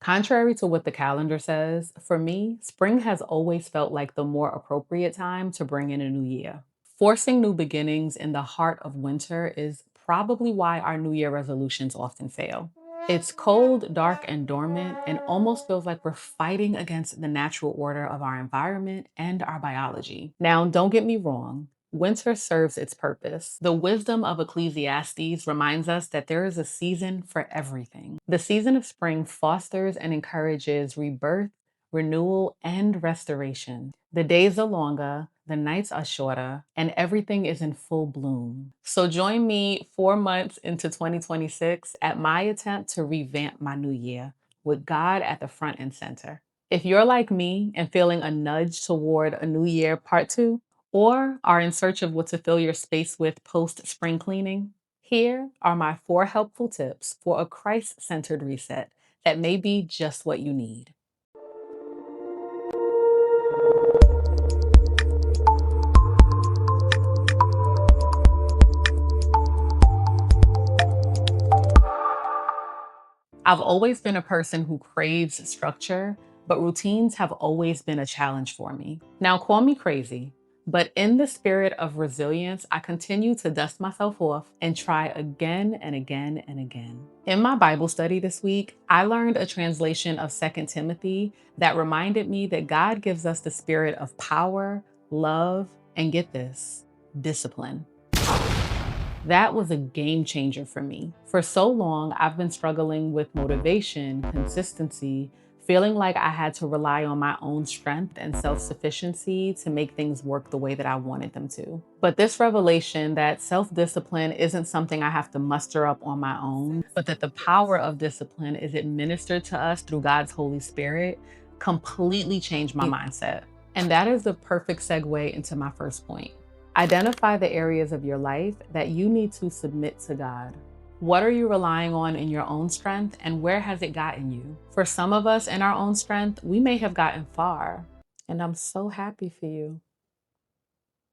Contrary to what the calendar says, for me, spring has always felt like the more appropriate time to bring in a new year. Forcing new beginnings in the heart of winter is probably why our New Year resolutions often fail. It's cold, dark, and dormant, and almost feels like we're fighting against the natural order of our environment and our biology. Now, don't get me wrong. Winter serves its purpose. The wisdom of Ecclesiastes reminds us that there is a season for everything. The season of spring fosters and encourages rebirth, renewal, and restoration. The days are longer, the nights are shorter, and everything is in full bloom. So join me 4 months into 2026 at my attempt to revamp my new year with God at the front and center. If you're like me and feeling a nudge toward a new year part two, or are in search of what to fill your space with post spring cleaning, here are my 4 helpful tips for a Christ centered reset that may be just what you need. I've always been a person who craves structure, but routines have always been a challenge for me. Now, call me crazy, but in the spirit of resilience, I continue to dust myself off and try again and again and again. In my Bible study this week, I learned a translation of 2 Timothy that reminded me that God gives us the spirit of power, love, and get this, discipline. That was a game changer for me. For so long, I've been struggling with motivation, consistency, feeling like I had to rely on my own strength and self-sufficiency to make things work the way that I wanted them to. But this revelation that self-discipline isn't something I have to muster up on my own, but that the power of discipline is administered to us through God's Holy Spirit completely changed my mindset. And that is the perfect segue into my first point. Identify the areas of your life that you need to submit to God. What are you relying on in your own strength, and where has it gotten you? For some of us in our own strength, we may have gotten far, and I'm so happy for you.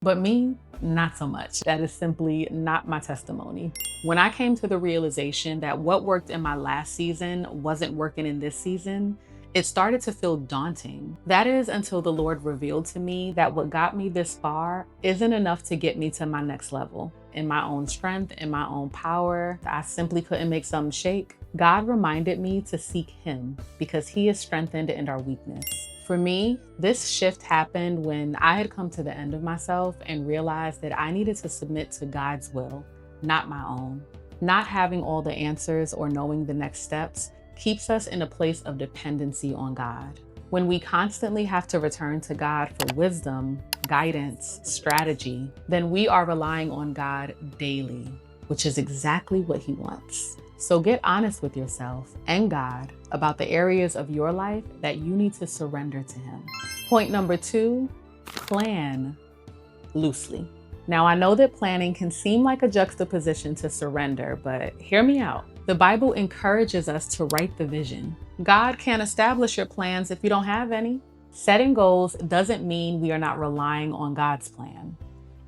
But me, not so much. That is simply not my testimony. When I came to the realization that what worked in my last season wasn't working in this season, it started to feel daunting. That is until the Lord revealed to me that what got me this far isn't enough to get me to my next level. In my own strength, in my own power, I simply couldn't make something shake. God reminded me to seek Him because He is strengthened in our weakness. For me, this shift happened when I had come to the end of myself and realized that I needed to submit to God's will, not my own. Not having all the answers or knowing the next steps keeps us in a place of dependency on God. When we constantly have to return to God for wisdom, guidance, strategy, then we are relying on God daily, which is exactly what He wants. So get honest with yourself and God about the areas of your life that you need to surrender to Him. Point number 2, plan loosely. Now, I know that planning can seem like a juxtaposition to surrender, but hear me out. The Bible encourages us to write the vision. God can't establish your plans if you don't have any. Setting goals doesn't mean we are not relying on God's plan.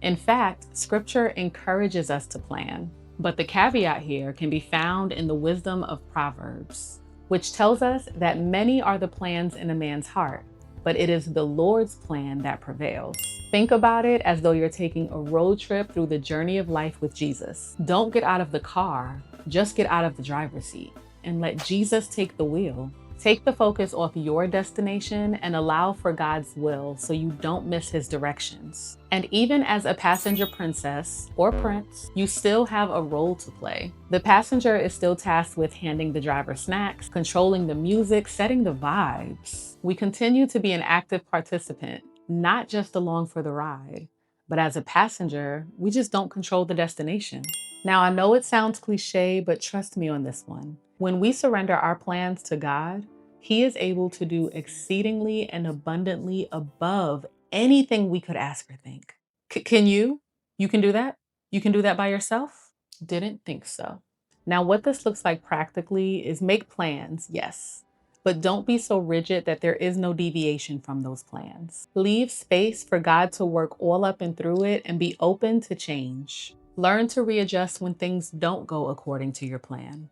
In fact, Scripture encourages us to plan. But the caveat here can be found in the wisdom of Proverbs, which tells us that many are the plans in a man's heart, but it is the Lord's plan that prevails. Think about it as though you're taking a road trip through the journey of life with Jesus. Don't get out of the car, just get out of the driver's seat and let Jesus take the wheel. Take the focus off your destination and allow for God's will so you don't miss His directions. And even as a passenger princess or prince, you still have a role to play. The passenger is still tasked with handing the driver snacks, controlling the music, setting the vibes. We continue to be an active participant, not just along for the ride. But as a passenger, we just don't control the destination. Now, I know it sounds cliche, but trust me on this one. When we surrender our plans to God, He is able to do exceedingly and abundantly above anything we could ask or think. Can you? You can do that? You can do that by yourself? Didn't think so. Now, what this looks like practically is make plans, yes, but don't be so rigid that there is no deviation from those plans. Leave space for God to work all up and through it and be open to change. Learn to readjust when things don't go according to your plan.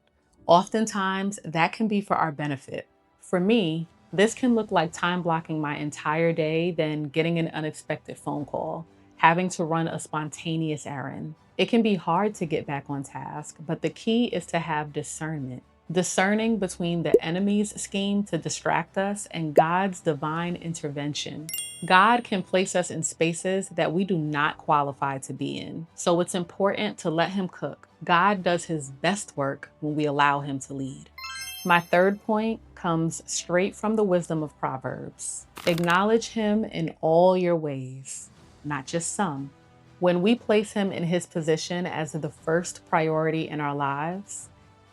Oftentimes, that can be for our benefit. For me, this can look like time blocking my entire day, then getting an unexpected phone call, having to run a spontaneous errand. It can be hard to get back on task, but the key is to have discernment. Discerning between the enemy's scheme to distract us and God's divine intervention. God can place us in spaces that we do not qualify to be in. So it's important to let him cook. God does his best work when we allow him to lead. My third point comes straight from the wisdom of Proverbs. Acknowledge him in all your ways, not just some. When we place him in his position as the first priority in our lives,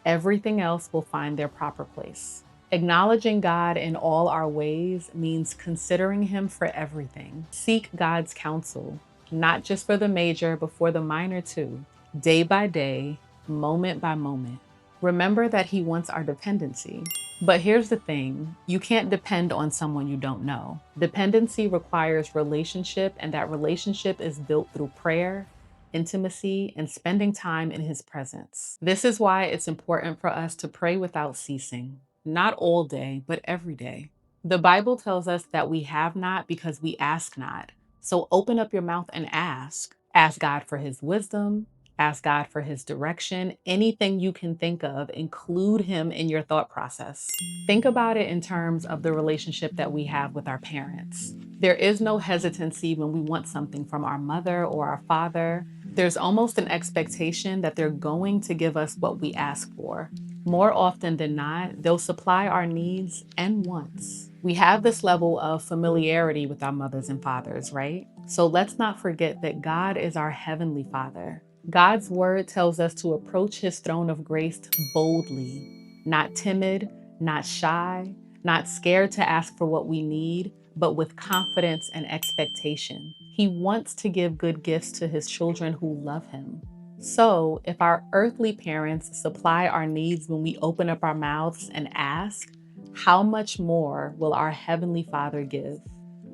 everything else will find their proper place. Acknowledging God in all our ways means considering him for everything. Seek God's counsel, not just for the major, but for the minor too, day by day, moment by moment. Remember that he wants our dependency. But here's the thing, you can't depend on someone you don't know. Dependency requires relationship, and that relationship is built through prayer, intimacy, and spending time in his presence. This is why it's important for us to pray without ceasing, not all day, but every day. The Bible tells us that we have not because we ask not. So open up your mouth and ask. Ask God for his wisdom. Ask God for his direction. Anything you can think of, include him in your thought process. Think about it in terms of the relationship that we have with our parents. There is no hesitancy when we want something from our mother or our father. There's almost an expectation that they're going to give us what we ask for. More often than not, they'll supply our needs and wants. We have this level of familiarity with our mothers and fathers, right? So let's not forget that God is our heavenly Father. God's word tells us to approach his throne of grace boldly, not timid, not shy, not scared to ask for what we need, but with confidence and expectation. He wants to give good gifts to his children who love him. So if our earthly parents supply our needs when we open up our mouths and ask, how much more will our heavenly Father give?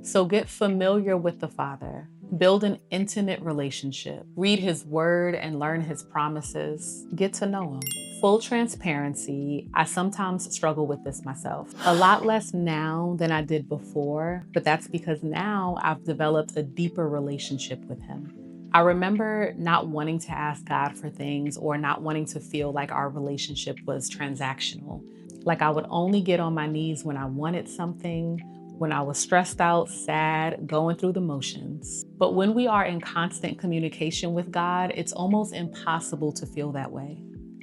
So get familiar with the Father. Build an intimate relationship. Read his word and learn his promises. Get to know him. Full transparency, I sometimes struggle with this myself. A lot less now than I did before, but that's because now I've developed a deeper relationship with him. I remember not wanting to ask God for things or not wanting to feel like our relationship was transactional. Like I would only get on my knees when I wanted something, when I was stressed out, sad, going through the motions. But when we are in constant communication with God, it's almost impossible to feel that way.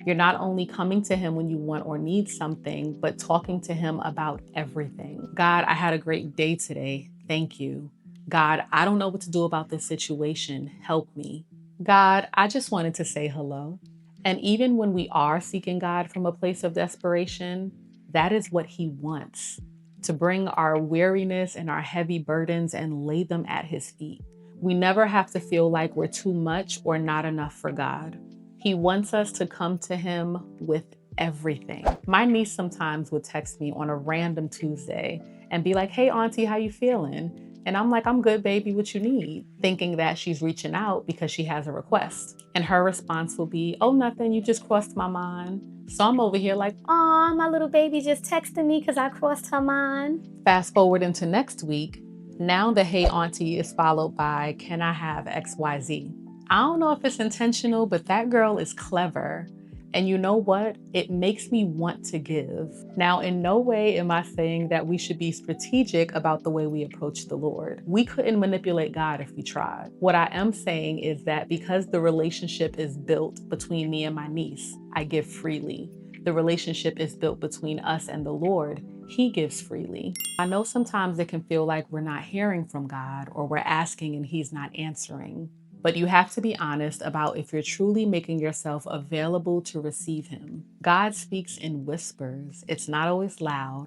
You're not only coming to him when you want or need something, but talking to him about everything. God, I had a great day today. Thank you. God, I don't know what to do about this situation. Help me. God, I just wanted to say hello. And even when we are seeking God from a place of desperation, that is what he wants. To bring our weariness and our heavy burdens and lay them at his feet. We never have to feel like we're too much or not enough for God. He wants us to come to him with everything. My niece sometimes would text me on a random Tuesday and be like, hey, auntie, how you feeling? And I'm like, I'm good, baby, what you need? Thinking that she's reaching out because she has a request. And her response will be, oh, nothing, you just crossed my mind. So I'm over here like, aw, my little baby just texted me because I crossed her mind. Fast forward into next week. Now the hey auntie is followed by, can I have XYZ? I don't know if it's intentional, but that girl is clever. And you know what? It makes me want to give. Now, in no way am I saying that we should be strategic about the way we approach the Lord. We couldn't manipulate God if we tried. What I am saying is that because the relationship is built between me and my niece, I give freely. The relationship is built between us and the Lord. He gives freely. I know sometimes it can feel like we're not hearing from God or we're asking and he's not answering. But you have to be honest about if you're truly making yourself available to receive him. God speaks in whispers. It's not always loud.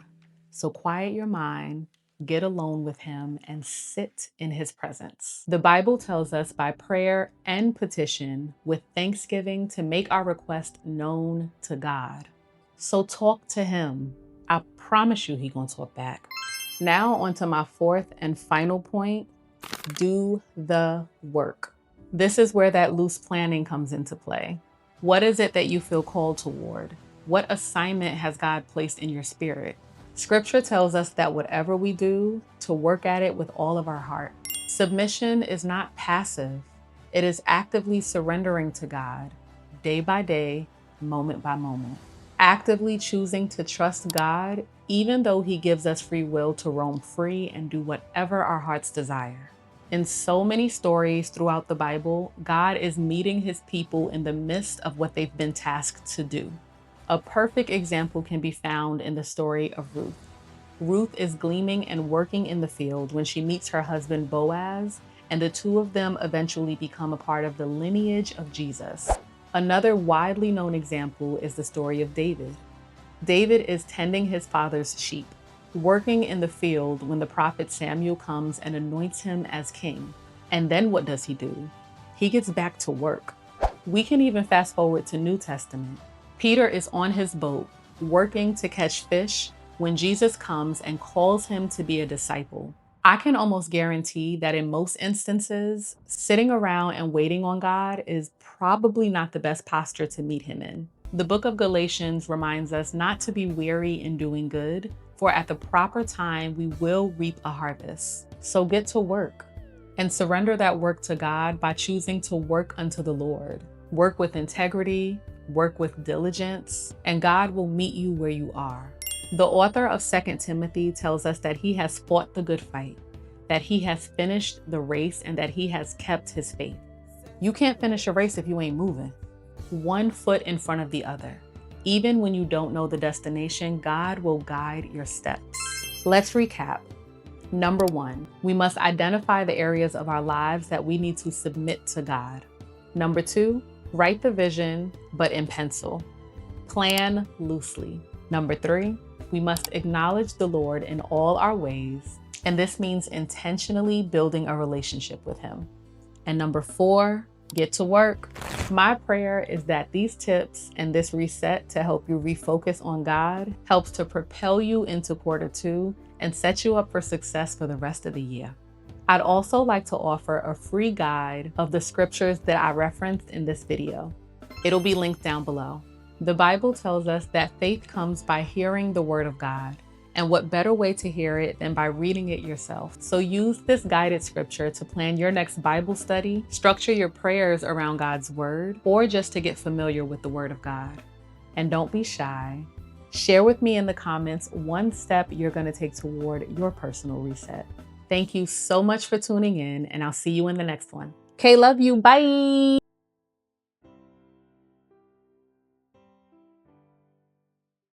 So quiet your mind, get alone with him, and sit in his presence. The Bible tells us by prayer and petition with thanksgiving to make our request known to God. So talk to him. I promise you he's gonna talk back. Now on to my fourth and final point, do the work. This is where that loose planning comes into play. What is it that you feel called toward? What assignment has God placed in your spirit? Scripture tells us that whatever we do, to work at it with all of our heart. Submission is not passive. It is actively surrendering to God, day by day, moment by moment. Actively choosing to trust God, even though He gives us free will to roam free and do whatever our hearts desire. In so many stories throughout the Bible, God is meeting His people in the midst of what they've been tasked to do. A perfect example can be found in the story of Ruth. Ruth is gleaning and working in the field when she meets her husband Boaz, and the two of them eventually become a part of the lineage of Jesus. Another widely known example is the story of David. David is tending his father's sheep, working in the field when the prophet Samuel comes and anoints him as king. And then what does he do? He gets back to work. We can even fast forward to New Testament. Peter is on his boat, working to catch fish, when Jesus comes and calls him to be a disciple. I can almost guarantee that in most instances, sitting around and waiting on God is probably not the best posture to meet Him in. The book of Galatians reminds us not to be weary in doing good, for at the proper time we will reap a harvest. So get to work and surrender that work to God by choosing to work unto the Lord. Work with integrity, work with diligence, and God will meet you where you are. The author of 2 Timothy tells us that he has fought the good fight, that he has finished the race, and that he has kept his faith. You can't finish a race if you ain't moving. One foot in front of the other. Even when you don't know the destination, God will guide your steps. Let's recap. Number 1, we must identify the areas of our lives that we need to submit to God. Number 2, write the vision, but in pencil. Plan loosely. Number 3, we must acknowledge the Lord in all our ways, and this means intentionally building a relationship with Him. And number 4, get to work. My prayer is that these tips and this reset to help you refocus on God helps to propel you into Q2 and set you up for success for the rest of the year. I'd also like to offer a free guide of the scriptures that I referenced in this video. It'll be linked down below. The Bible tells us that faith comes by hearing the Word of God. And what better way to hear it than by reading it yourself? So use this guided scripture to plan your next Bible study, structure your prayers around God's Word, or just to get familiar with the Word of God. And don't be shy. Share with me in the comments one step you're going to take toward your personal reset. Thank you so much for tuning in, and I'll see you in the next one. Okay, love you. Bye.